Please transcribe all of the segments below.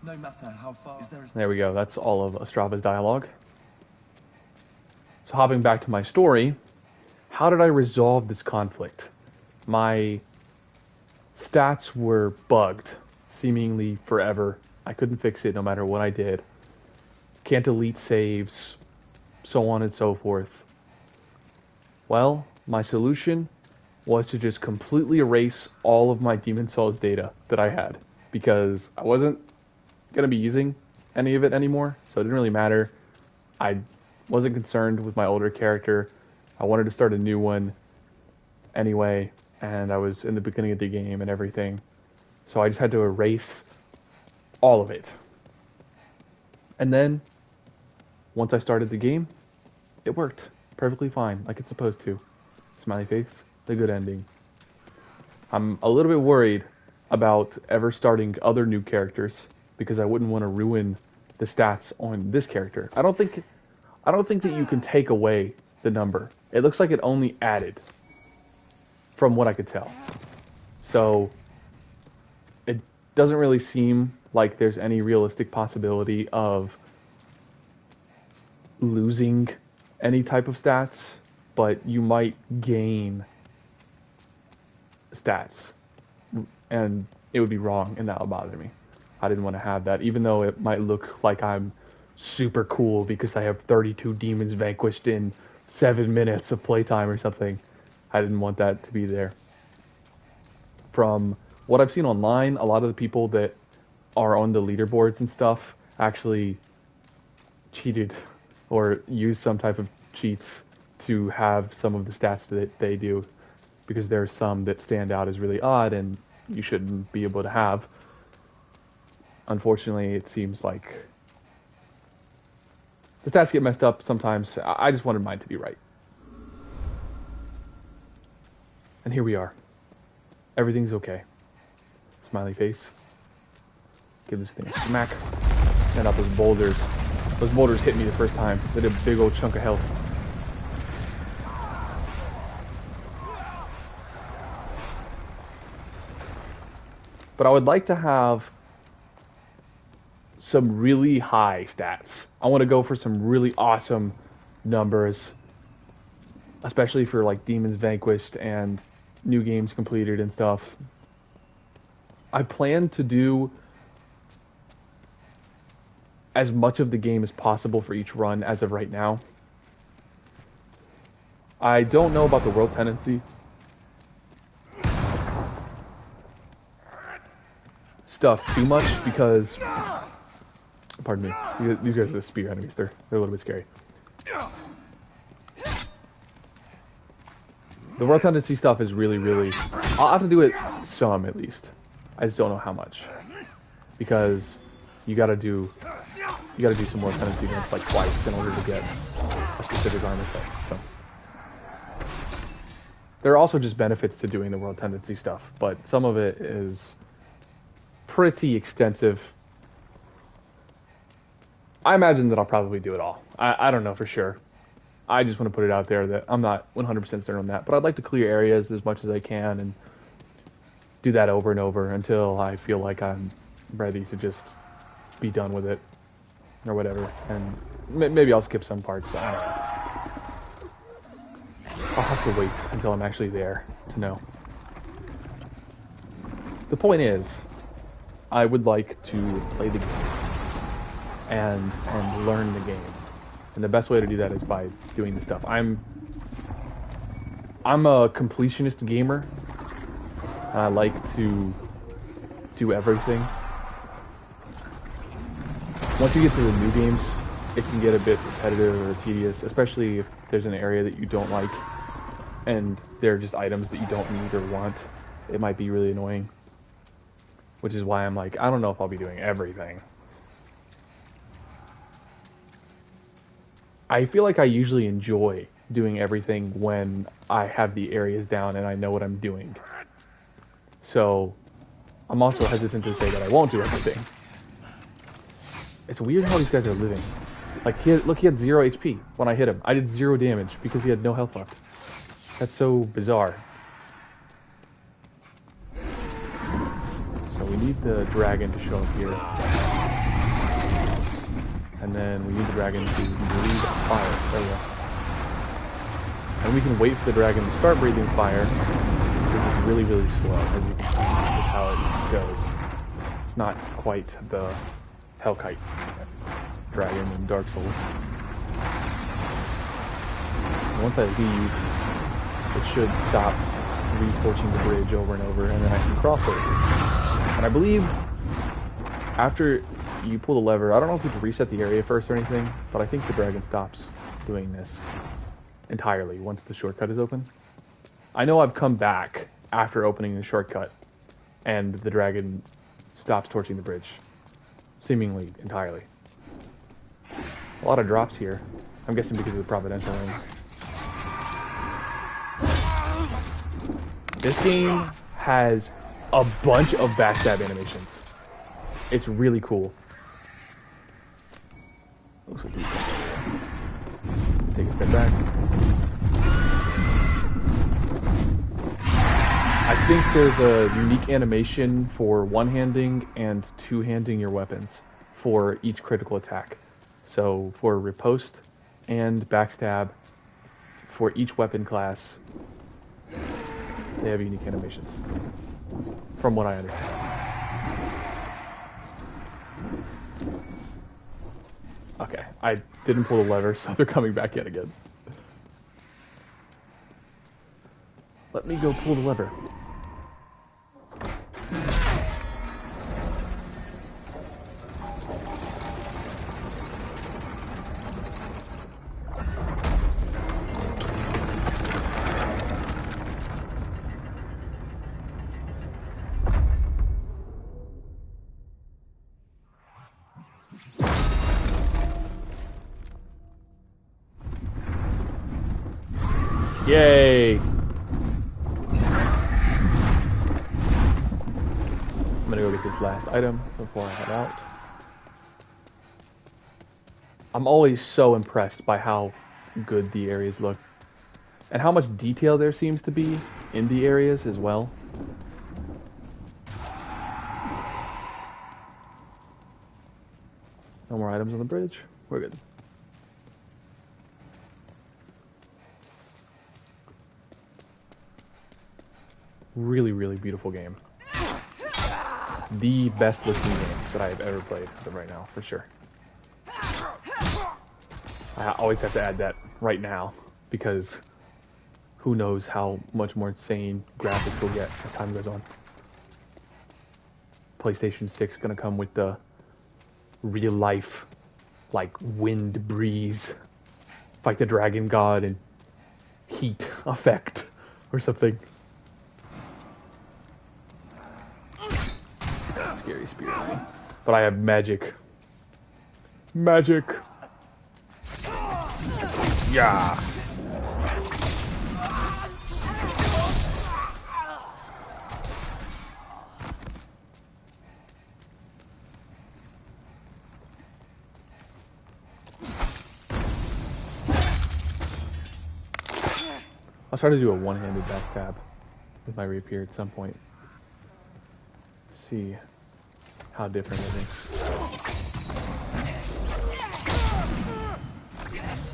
No matter how far. Is there a... There we go. That's all of Ostrava's dialogue. So hopping back to my story, how did I resolve this conflict? My stats were bugged, seemingly forever. I couldn't fix it no matter what I did. Can't delete saves, so on and so forth. Well, my solution was to just completely erase all of my Demon Souls data that I had, because I wasn't going to be using any of it anymore, so it didn't really matter. I wasn't concerned with my older character. I wanted to start a new one anyway, and I was in the beginning of the game and everything, so I just had to erase all of it. And then, once I started the game, it worked perfectly fine, like it's supposed to. Smiley face, the good ending. I'm a little bit worried about ever starting other new characters, because I wouldn't want to ruin the stats on this character. I don't think that you can take away the number. It looks like it only added, from what I could tell. So it doesn't really seem like there's any realistic possibility of losing any type of stats, but you might gain stats, and it would be wrong, and that would bother me. I didn't want to have that, even though it might look like I'm super cool because I have 32 demons vanquished in 7 minutes of playtime or something. I didn't want that to be there. From what I've seen online, a lot of the people that are on the leaderboards and stuff actually cheated or used some type of cheats to have some of the stats that they do, because there are some that stand out as really odd and you shouldn't be able to have. Unfortunately, it seems like the stats get messed up sometimes. I just wanted mine to be right. And here we are. Everything's okay. Smiley face. Give this thing a smack. Send out those boulders. Those boulders hit me the first time. They did a big old chunk of health. But I would like to have some really high stats. I want to go for some really awesome numbers, especially for like Demons Vanquished and new games completed and stuff. I plan to do as much of the game as possible for each run as of right now. I don't know about the world tendency stuff too much, because, pardon me, these guys are spear enemies. They're a little bit scary. The world tendency stuff is really, I'll have to do it some at least. I just don't know how much, because you gotta do some world tendency events like twice in order to get a specific armor set. So there are also just benefits to doing the world tendency stuff, but some of it is pretty extensive. I imagine that I'll probably do it all. I don't know for sure. I just want to put it out there that I'm not 100% certain on that, but I'd like to clear areas as much as I can and do that over and over until I feel like I'm ready to just be done with it or whatever. And maybe I'll skip some parts. I don't know. I'll have to wait until I'm actually there to know. The point is, I would like to play the game and learn the game. And the best way to do that is by doing the stuff. I'm a completionist gamer, and I like to do everything. Once you get to the new games, it can get a bit repetitive or tedious, especially if there's an area that you don't like and there are just items that you don't need or want. It might be really annoying, which is why I'm like, I don't know if I'll be doing everything. I feel like I usually enjoy doing everything when I have the areas down and I know what I'm doing. So I'm also hesitant to say that I won't do everything. It's weird how these guys are living. Like, he had 0 HP when I hit him. I did 0 damage because he had no health left. That's so bizarre. So we need the dragon to show up here. And then we need the dragon to breathe fire. There we go. And we can wait for the dragon to start breathing fire, which is really, really slow, as you can see. That's how it goes. It's not quite the Hellkite dragon in Dark Souls. And once I leave, it should stop reforging the bridge over and over, and then I can cross over. And I believe after you pull the lever, I don't know if you have to reset the area first or anything, but I think the dragon stops doing this entirely once the shortcut is open. I know I've come back after opening the shortcut, and the dragon stops torching the bridge, seemingly entirely. A lot of drops here. I'm guessing because of the Providential Ring. This game has a bunch of backstab animations. It's really cool. Looks like he's take a step back. I think there's a unique animation for one-handing and two-handing your weapons for each critical attack. So for riposte and backstab, for each weapon class, they have unique animations, from what I understand. Okay, I didn't pull the lever, so they're coming back yet again. Let me go pull the lever. Yay! I'm gonna go get this last item before I head out. I'm always so impressed by how good the areas look, and how much detail there seems to be in the areas as well. No more items on the bridge. We're good. Really, really beautiful game. The best looking game that I have ever played as of right now, for sure. I always have to add that right now, because who knows how much more insane graphics will get as time goes on. PlayStation 6 gonna come with the real life, like wind breeze, fight the dragon god and heat effect or something. Scary spirit. But I have magic. Magic! Yeah! I'll try to do a one-handed backstab if I reappear at some point. See how different it is.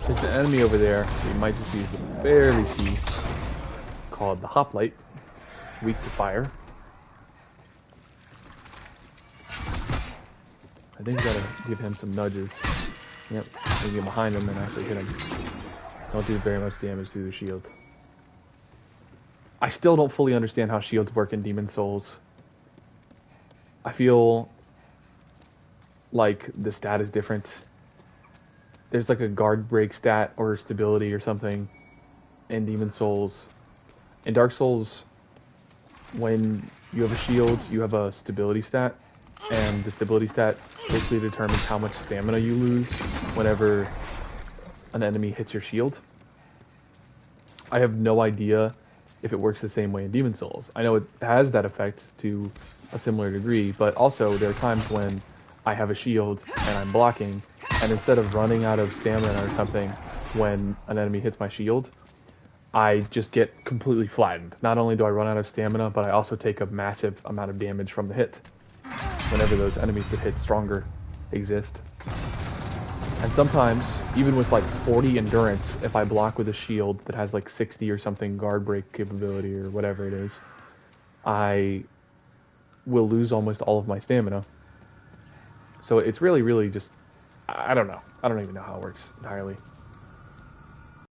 There's an enemy over there that you might just be able to barely see, called the Hoplite, weak to fire. I think we gotta give him some nudges. Yep, we can get behind him and actually hit him. Don't do very much damage through the shield. I still don't fully understand how shields work in Demon Souls. I feel like the stat is different. There's like a guard break stat or stability or something in Demon Souls. In Dark Souls, when you have a shield, you have a stability stat, and the stability stat basically determines how much stamina you lose whenever an enemy hits your shield. I have no idea if it works the same way in Demon Souls. I know it has that effect to a similar degree, but also there are times when I have a shield and I'm blocking, and instead of running out of stamina or something when an enemy hits my shield, I just get completely flattened. Not only do I run out of stamina, but I also take a massive amount of damage from the hit. whenever those enemies that hit stronger exist. And sometimes, even with like 40 endurance, if I block with a shield that has like 60 or something guard break capability or whatever it is, I will lose almost all of my stamina. So it's really, really just, I don't know. I don't even know how it works entirely.